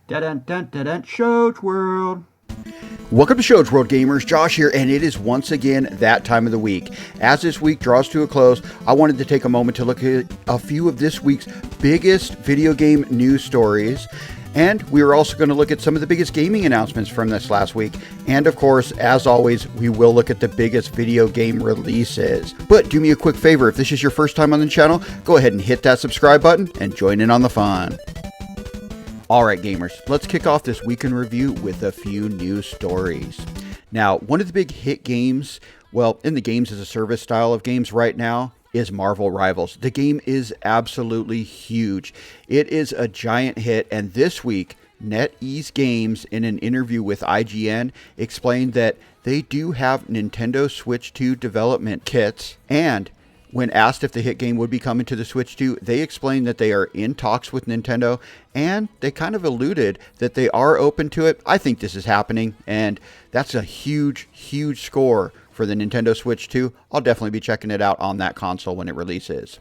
Dun-dun-dun-dun-dun, Show's World. Welcome to Show's World, gamers. Josh here, and it is once again that time of the week. As this week draws to a close, I wanted to take a moment to look at a few of this week's biggest video game news stories. And we are also going to look at some of the biggest gaming announcements from this last week. And of course, as always, we will look at the biggest video game releases. But do me a quick favor, if this is your first time on the channel, go ahead and hit that subscribe button and join in on the fun. Alright gamers, let's kick off this week in review with a few news stories. Now, one of the big hit games, well, in the games as a service style of games right now, is Marvel Rivals. The game is absolutely huge. It is a giant hit, and this week, NetEase Games, in an interview with IGN, explained that they do have Nintendo Switch 2 development kits, and when asked if the hit game would be coming to the Switch 2, they explained that they are in talks with Nintendo, and they kind of alluded that they are open to it. I think this is happening, and that's a huge, huge score for the Nintendo Switch 2. I'll definitely be checking it out on that console when it releases.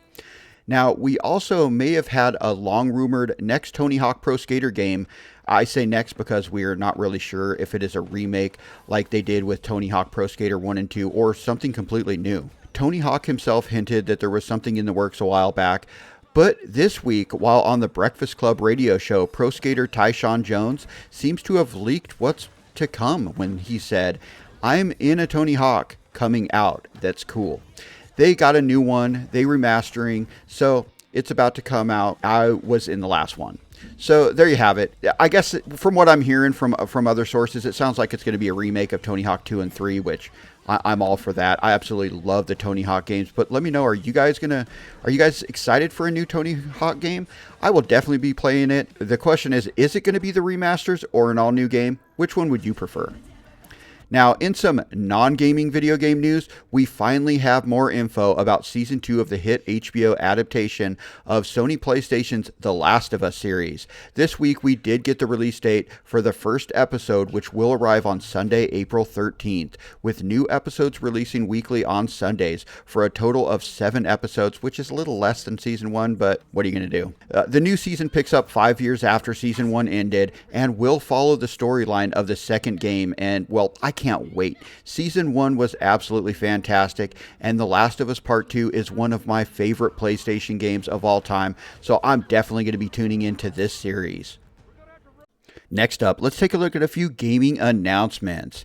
Now, we also may have had a long-rumored next Tony Hawk Pro Skater game. I say next because we are not really sure if it is a remake like they did with Tony Hawk Pro Skater 1 and 2, or something completely new. Tony Hawk himself hinted that there was something in the works a while back, but this week, while on the Breakfast Club radio show, pro skater Tyshawn Jones seems to have leaked what's to come when he said, "I'm in a Tony Hawk coming out that's cool." They got a new one, they remastering, so it's about to come out. I was in the last one. So there you have it. I guess from what I'm hearing from other sources, it sounds like it's going to be a remake of Tony Hawk 2 and 3, which I'm all for that. I absolutely love the Tony Hawk games, but let me know, are you guys excited for a new Tony Hawk game? I will definitely be playing it. The question is it going to be the remasters or an all new game? Which one would you prefer? Now, in some non-gaming video game news, we finally have more info about Season 2 of the hit HBO adaptation of Sony PlayStation's The Last of Us series. This week, we did get the release date for the first episode, which will arrive on Sunday, April 13th, with new episodes releasing weekly on Sundays for a total of 7 episodes, which is a little less than Season 1, but what are you going to do? The new season picks up 5 years after Season 1 ended and will follow the storyline of the second game, and, well, I can't wait. Season 1 was absolutely fantastic, and The Last of Us Part 2 is one of my favorite PlayStation games of all time, so I'm definitely going to be tuning into this series. Next up, let's take a look at a few gaming announcements.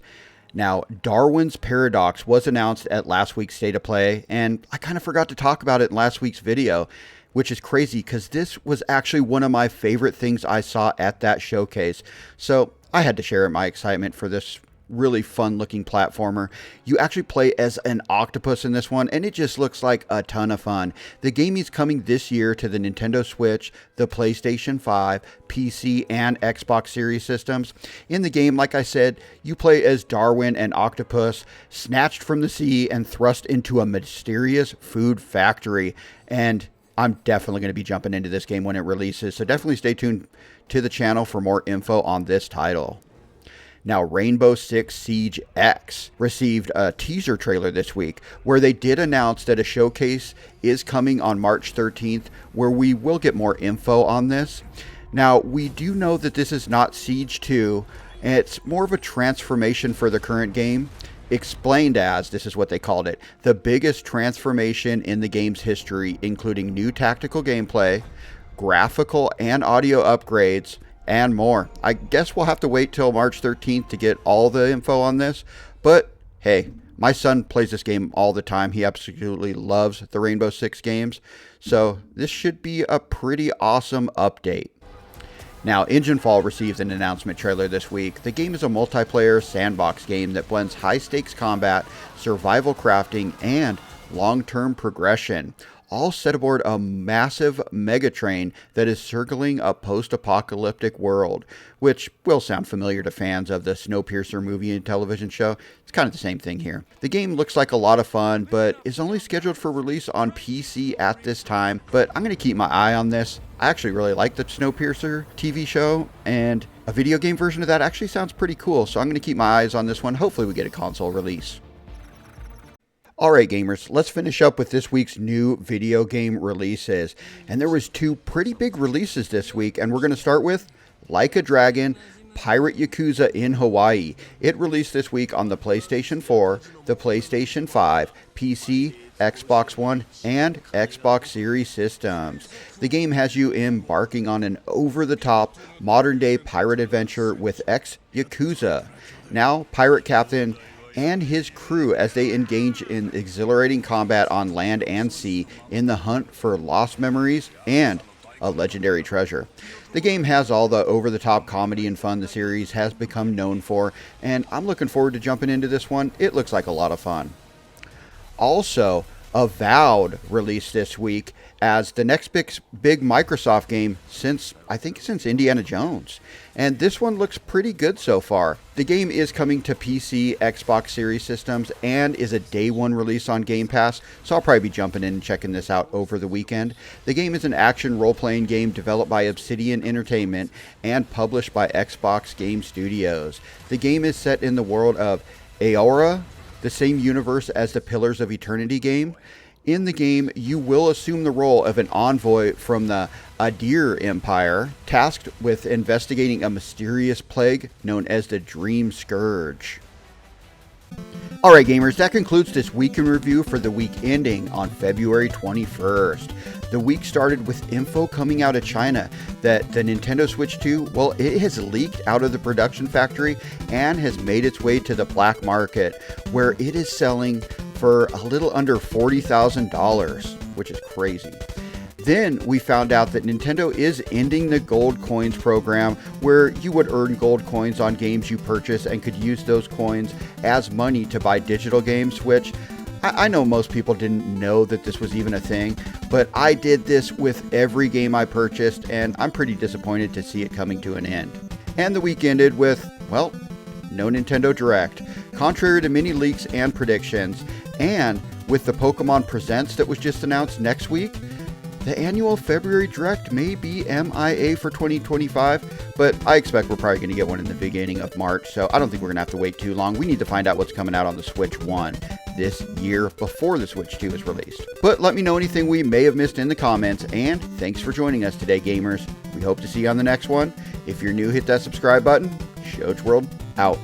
Now, Darwin's Paradox was announced at last week's State of Play, and I kind of forgot to talk about it in last week's video, which is crazy because this was actually one of my favorite things I saw at that showcase. So I had to share my excitement for this really fun looking platformer. You actually play as an octopus in this one, and it just looks like a ton of fun. The game is coming this year to the Nintendo Switch, the PlayStation 5, PC, and Xbox Series systems. In the game, like I said, you play as Darwin, an octopus, snatched from the sea and thrust into a mysterious food factory. And I'm definitely going to be jumping into this game when it releases, so definitely stay tuned to the channel for more info on this title. Now, Rainbow Six Siege X received a teaser trailer this week where they did announce that a showcase is coming on March 13th where we will get more info on this. Now, we do know that this is not Siege 2, and it's more of a transformation for the current game, explained as, this is what they called it, the biggest transformation in the game's history, including new tactical gameplay, graphical and audio upgrades, and more. I guess we'll have to wait till March 13th to get all the info on this, but hey, my son plays this game all the time. He absolutely loves the Rainbow Six games, so this should be a pretty awesome update. Now, Enginefall received an announcement trailer this week. The game is a multiplayer sandbox game that blends high-stakes combat, survival crafting, and long-term progression, all set aboard a massive mega train that is circling a post-apocalyptic world, which will sound familiar to fans of the Snowpiercer movie and television show. It's kind of the same thing here. The game looks like a lot of fun, but is only scheduled for release on PC at this time, but I'm going to keep my eye on this. I actually really like the Snowpiercer TV show, and a video game version of that actually sounds pretty cool, so I'm going to keep my eyes on this one. Hopefully we get a console release. Alright gamers, let's finish up with this week's new video game releases. And there was 2 pretty big releases this week, and we're going to start with Like a Dragon Pirate Yakuza in Hawaii. It released this week on the PlayStation 4, the PlayStation 5, PC, Xbox One, and Xbox Series systems. The game has you embarking on an over-the-top, modern-day pirate adventure with ex-Yakuza, now pirate captain, and his crew as they engage in exhilarating combat on land and sea in the hunt for lost memories and a legendary treasure. The game has all the over-the-top comedy and fun the series has become known for, and I'm looking forward to jumping into this one. It looks like a lot of fun. Also, Avowed released this week as the next big Microsoft game since Indiana Jones. And this one looks pretty good so far. The game is coming to PC, Xbox Series systems, and is a day one release on Game Pass, so I'll probably be jumping in and checking this out over the weekend. The game is an action role-playing game developed by Obsidian Entertainment and published by Xbox Game Studios. The game is set in the world of Aora, the same universe as the Pillars of Eternity game. In the game, you will assume the role of an envoy from the Adir Empire, tasked with investigating a mysterious plague known as the Dream Scourge. Alright gamers, that concludes this week in review for the week ending on February 21st. The week started with info coming out of China that the Nintendo Switch 2, well, it has leaked out of the production factory and has made its way to the black market, where it is selling for a little under $40,000, which is crazy. Then we found out that Nintendo is ending the gold coins program, where you would earn gold coins on games you purchase and could use those coins as money to buy digital games, which I know most people didn't know that this was even a thing, but I did this with every game I purchased, and I'm pretty disappointed to see it coming to an end. And the week ended with, well, no Nintendo Direct, contrary to many leaks and predictions, and with the Pokemon Presents that was just announced next week, the annual February Direct may be MIA for 2025, but I expect we're probably going to get one in the beginning of March, so I don't think we're going to have to wait too long. We need to find out what's coming out on the Switch 1 this year before the Switch 2 is released. But let me know anything we may have missed in the comments, and thanks for joining us today, gamers. We hope to see you on the next one. If you're new, hit that subscribe button. Shoach World out.